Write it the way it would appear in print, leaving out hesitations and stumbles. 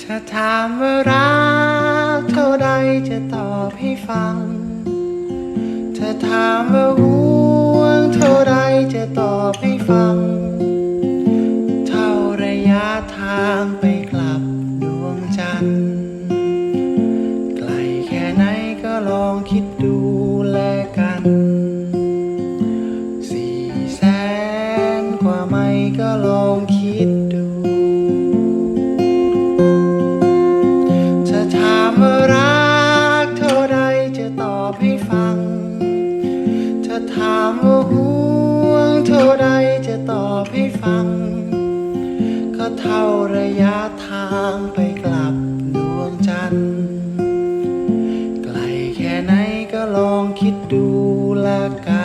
ถ้าถามว่ารักเท่าใดจะตอบให้ฟังถ้าถามว่าห่วงเท่าใดจะตอบให้ฟังเท่าระยะทางไปกลับดวงจันทร์ไกลแค่ไหนก็ลองคิดดูแลกัน400,000 กว่าไมล์ก็ลองคิดดูถ้าถามว่ารักเท่าใดจะตอบให้ฟังถ้าถามว่าห่วงเท่าใดจะตอบให้ฟังก็เท่าระยะทางไปกลับดวงจันทร์ไกลแค่ไหนก็ลองคิดดูละกัน